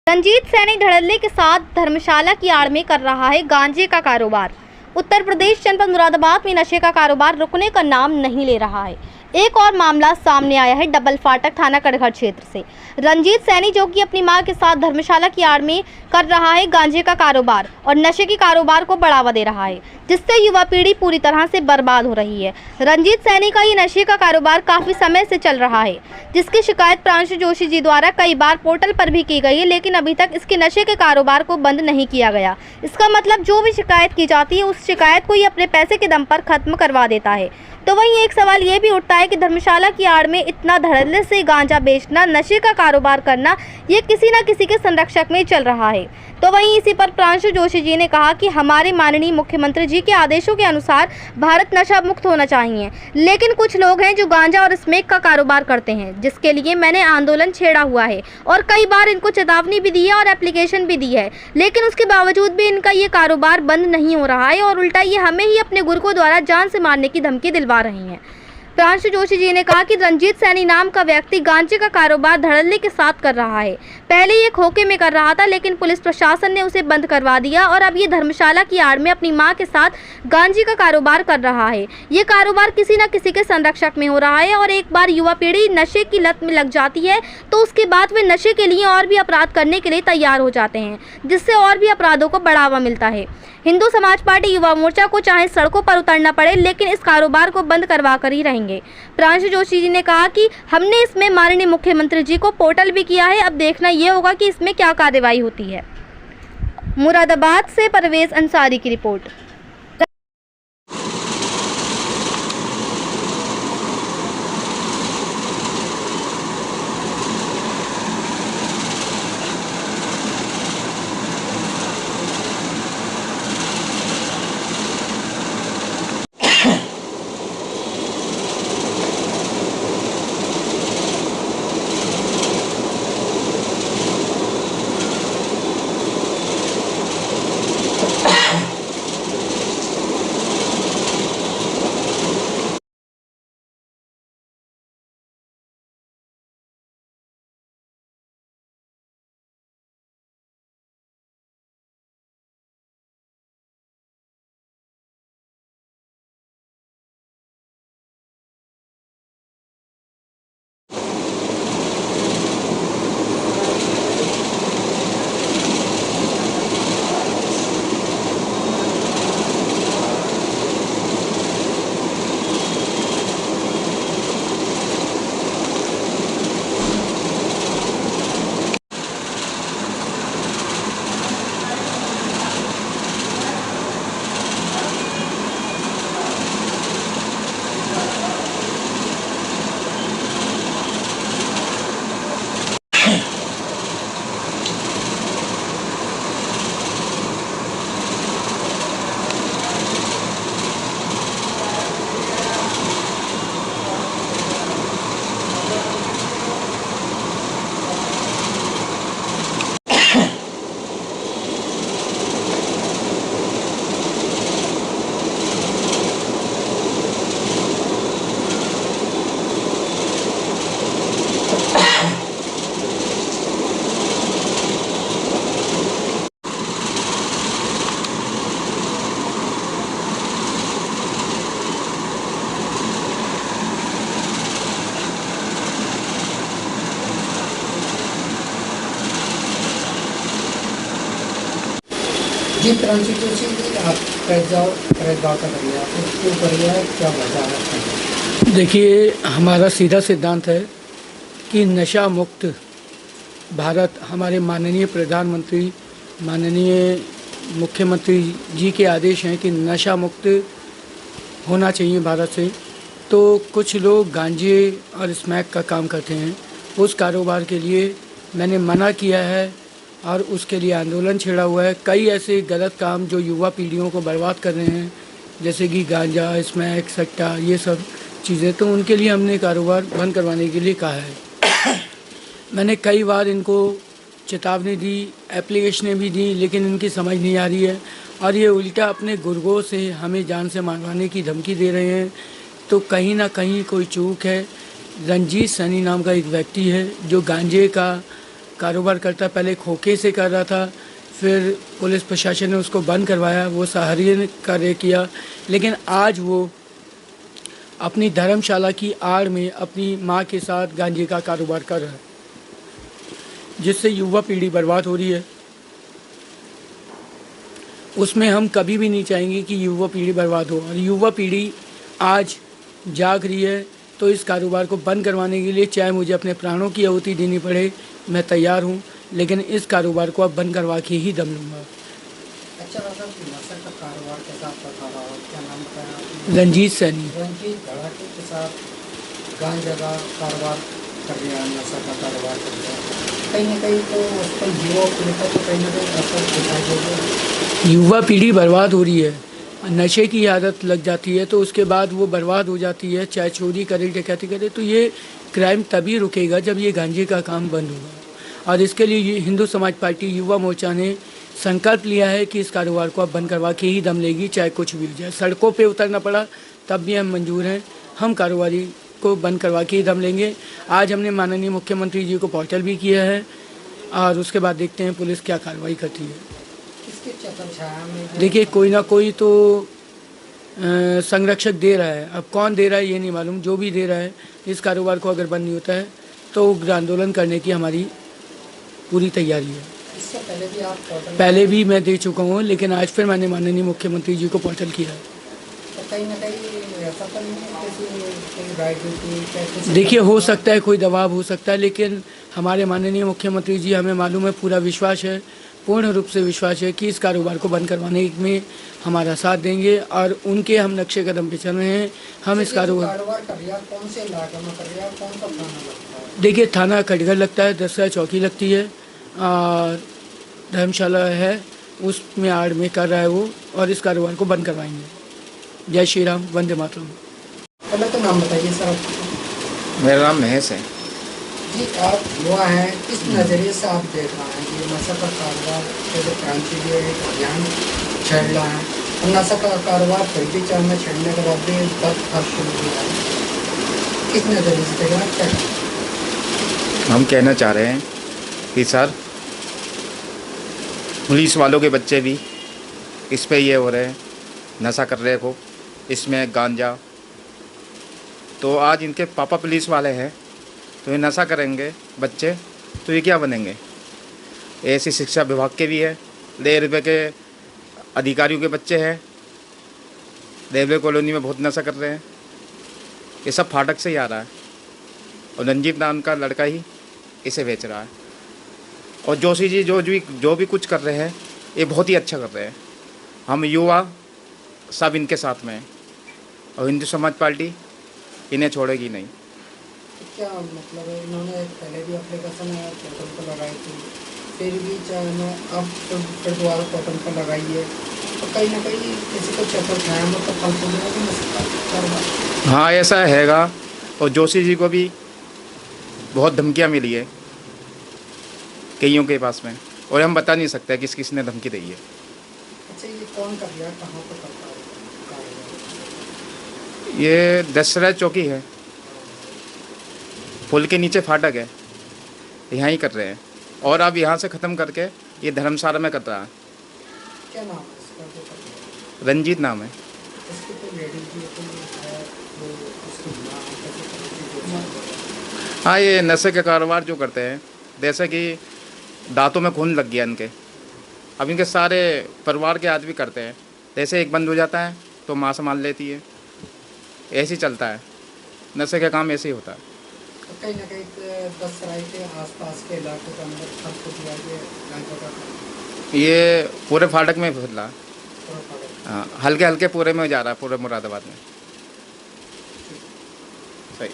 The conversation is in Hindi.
रंजीत सैनी धड़ल्ले के साथ धर्मशाला की आड़ में कर रहा है गांजे का कारोबार। उत्तर प्रदेश जनपद मुरादाबाद में नशे का कारोबार रुकने का नाम नहीं ले रहा है। एक और मामला सामने आया है डबल फाटक थाना कड़घर क्षेत्र से। रंजीत सैनी, जो कि अपनी मां के साथ धर्मशाला की आड़ में कर रहा है गांजे का कारोबार और नशे के कारोबार को बढ़ावा दे रहा है, जिससे युवा पीढ़ी पूरी तरह से बर्बाद हो रही है। रंजीत सैनी का ये नशे का कारोबार काफी समय से चल रहा है, जिसकी शिकायत प्रांशु जोशी जी द्वारा कई बार पोर्टल पर भी की गई है, लेकिन अभी तक इसके नशे के कारोबार को बंद नहीं किया गया। इसका मतलब जो भी शिकायत की जाती है, उस शिकायत को ये अपने पैसे के दम पर खत्म करवा देता है। तो वहीं एक सवाल ये भी उठता है कि धर्मशाला की आड़ में इतना धड़ल्ले से गांजा बेचना, नशे का कारोबार करना, ये किसी न किसी के संरक्षक में चल रहा है। तो वहीं इसी पर प्रांशु जोशी जी ने कहा कि हमारे माननीय मुख्यमंत्री जी के आदेशों के अनुसार भारत नशा मुक्त होना चाहिए, लेकिन कुछ लोग हैं जो गांजा और स्मोक का कारोबार करते हैं, जिसके लिए मैंने आंदोलन छेड़ा हुआ है और कई बार इनको चेतावनी भी दी है और एप्लीकेशन भी दी है, लेकिन उसके बावजूद भी इनका ये कारोबार बंद नहीं हो रहा है और उल्टा ये हमें ही अपने गुर्गों द्वारा जान से मारने की धमकी दिलवा रही हैं। प्रांशु जोशी जी ने कहा कि रंजीत सैनी नाम का व्यक्ति गांजे का कारोबार धड़ल्ले के साथ कर रहा है। पहले ये खोखे में कर रहा था, लेकिन पुलिस प्रशासन ने उसे बंद करवा दिया और अब ये धर्मशाला की आड़ में अपनी मां के साथ गांजे का कारोबार कर रहा है। ये कारोबार किसी न किसी के संरक्षक में हो रहा है और एक बार युवा पीढ़ी नशे की लत में लग जाती है तो उसके बाद वे नशे के लिए और भी अपराध करने के लिए तैयार हो जाते हैं, जिससे और भी अपराधों को बढ़ावा मिलता है। हिंदू समाज पार्टी युवा मोर्चा को चाहे सड़कों पर उतरना पड़े, लेकिन इस कारोबार को बंद करवा कर ही रहेंगे। प्रांशु जोशी जी ने कहा कि हमने इसमें माननीय मुख्यमंत्री जी को पोर्टल भी किया है, अब देखना ये होगा कि इसमें क्या कार्रवाई होती है। मुरादाबाद से परवेज अंसारी की रिपोर्ट। जी प्रांशु जोशी जी, आप प्रेस का करिए, आप क्यों करिए, क्या वजह है? देखिए, हमारा सीधा सिद्धांत है कि नशा मुक्त भारत हमारे माननीय प्रधानमंत्री, माननीय मुख्यमंत्री जी के आदेश हैं कि नशा मुक्त होना चाहिए भारत से। तो कुछ लोग गांजे और स्मैक का काम करते हैं, उस कारोबार के लिए मैंने मना किया है और उसके लिए आंदोलन छेड़ा हुआ है। कई ऐसे गलत काम जो युवा पीढ़ियों को बर्बाद कर रहे हैं, जैसे कि गांजा, स्मैक, सट्टा, ये सब चीज़ें, तो उनके लिए हमने कारोबार बंद करवाने के लिए कहा है। मैंने कई बार इनको चेतावनी दी, एप्लीकेशनें भी दी, लेकिन इनकी समझ नहीं आ रही है और ये उल्टा अपने गुर्गों से हमें जान से मारवाने की धमकी दे रहे हैं। तो कहीं ना कहीं कोई चूक है। रंजीत सैनी नाम का एक व्यक्ति है जो गांजे का कारोबार करता, पहले खोखे से कर रहा था, फिर पुलिस प्रशासन ने उसको बंद करवाया, वो सहारे कार्य किया, लेकिन आज वो अपनी धर्मशाला की आड़ में अपनी माँ के साथ गांजे का कारोबार कर रहा है, जिससे युवा पीढ़ी बर्बाद हो रही है। उसमें हम कभी भी नहीं चाहेंगे कि युवा पीढ़ी बर्बाद हो, और युवा पीढ़ी आज जाग रही है, तो इस कारोबार को बंद करवाने के लिए चाहे मुझे अपने प्राणों की आहुति देनी पड़े, मैं तैयार हूँ, लेकिन इस कारोबार को अब बंद करवा के ही दम लूँगा। अच्छा सर, नशा का कारोबार के साथ बता रहा हूँ, क्या नाम बताया आपने? रंजीत सैनी। रंजीत धड़ाके के साथ गांजा का कारोबार कर रहा है, नशा का कारोबार कर रहा है। कहीं ना कहीं तो उस पर युवा पीढ़ी का तो कहीं ना कहीं असर दिखाई देगा। युवा पीढ़ी बर्बाद हो रही है, नशे की आदत लग जाती है तो उसके बाद वो बर्बाद हो जाती है, चाहे चोरी करे, डकैती करे, तो ये क्राइम तभी रुकेगा जब ये गांजे का काम बंद होगा। और इसके लिए ये हिंदू समाज पार्टी युवा मोर्चा ने संकल्प लिया है कि इस कारोबार को अब बंद करवा के ही दम लेगी, चाहे कुछ भी हो जाए। सड़कों पे उतरना पड़ा तब भी हम मंजूर हैं, हम कारोबारी को बंद करवा के ही दम लेंगे। आज हमने माननीय मुख्यमंत्री जी को पोर्टल भी किया है, और उसके बाद देखते हैं पुलिस क्या कार्रवाई करती है। इसके छत्रछाया में देखिए, कोई ना कोई तो संरक्षक दे रहा है, अब कौन दे रहा है ये नहीं मालूम, जो भी दे रहा है, इस कारोबार को अगर बंद नहीं होता है तो उग्र आंदोलन करने की हमारी पूरी तैयारी है। इससे पहले भी आप पोर्टल पहले भी मैं दे चुका हूँ, लेकिन आज फिर मैंने माननीय मुख्यमंत्री जी को पोर्टल किया है। तो कहीं ना कहीं ऐसा तो नहीं है किसी राजनीति? देखिए, हो सकता है कोई दबाव हो सकता है, लेकिन हमारे माननीय मुख्यमंत्री जी, हमें मालूम है, पूरा विश्वास है, पूर्ण रूप से विश्वास है कि इस कारोबार को बंद करवाने में हमारा साथ देंगे, और उनके हम नक्शे कदम पे चल रहे हैं। हम इस कारोबार कर रहा, कौन से इलाके में कर रहा, कौन सा थाना लगता है? देखिए, थाना कटघर लगता है, 10 चौकी लगती है, और धर्मशाला है, उसमें आड़ में कर रहा है वो, और इस कारोबार को बंद करवाएंगे। जय श्री राम, वंदे मातरम। पहले तो नाम बताइए सर आपका। मेरा नाम महेश है। जी, आप युवा हैं, किस नज़रिए से आप देख रहे हैं कि नशा का कारोबार जैसे क्रांति के एक अभियान छेड़ रहा है, और नशा का कारोबार फिर भी चाहे छेड़ने के बाद भी तक अब शुरू हुआ है, किस नज़रिए से देख रहे हैं, क्या? हम कहना चाह रहे हैं कि सर, पुलिस वालों के बच्चे भी इस पे ये हो रहे हैं, नशा कर रहे हो, इसमें गांजा, तो आज इनके पापा पुलिस वाले हैं, तो ये नशा करेंगे बच्चे, तो ये क्या बनेंगे? ऐसी शिक्षा विभाग के भी है, रेलवे के अधिकारियों के बच्चे हैं, रेलवे कॉलोनी में बहुत नशा कर रहे हैं। ये सब फाटक से ही आ रहा है, और रंजीत नाम का लड़का ही इसे बेच रहा है। और जोशी जी जो भी कुछ कर रहे हैं, ये बहुत ही अच्छा कर रहे हैं। हम युवा सब इनके साथ में हैं, और हिंदू समाज पार्टी इन्हें छोड़ेगी नहीं। क्या मतलब है, इन्होंने पहले भी एप्लीकेशन पोर्टल पर लगाई थी, फिर भी चाहे मैं अब फिर दोबारा पोर्टल पर लगाई है, तो कहीं ना कहीं किसी को छत्रछाया में तो फल फूलेगा कि नहीं? हाँ, ऐसा हैगा। और जोशी जी को भी बहुत धमकियाँ मिली है कईयों के पास में, और हम बता नहीं सकते किस किस ने धमकी दी है। अच्छा, ये कौन कर रहा है, कहाँ पर करता है कारोबार? ये दशहरा चौकी है, पुल के नीचे फाटक है, यहाँ ही कर रहे हैं, और अब यहाँ से ख़त्म करके ये धर्मशाला में कर रहा है। क्या नाम है इसका जो कर रहा है? रंजीत नाम है। इसकी तो लेडीज भी है, वो उसकी माँ कैसे? हाँ, ये नशे के कारोबार जो करते हैं, जैसे कि दांतों में खून लग गया इनके, अब इनके सारे परिवार के आदमी करते हैं, जैसे एक बंद हो जाता है तो माँ संभाल लेती है, ऐसे ही चलता है, नशे का काम ऐसे ही होता है। तो कहीं ना कहीं दसराय के आसपास के इलाके के अंदर सब कुछ गांजा का काम ये पूरे फाटक में फैला, थोड़ा पड़े। हाँ, हल्के हल्के पूरे में जा रहा है, पूरे मुरादाबाद में। सही।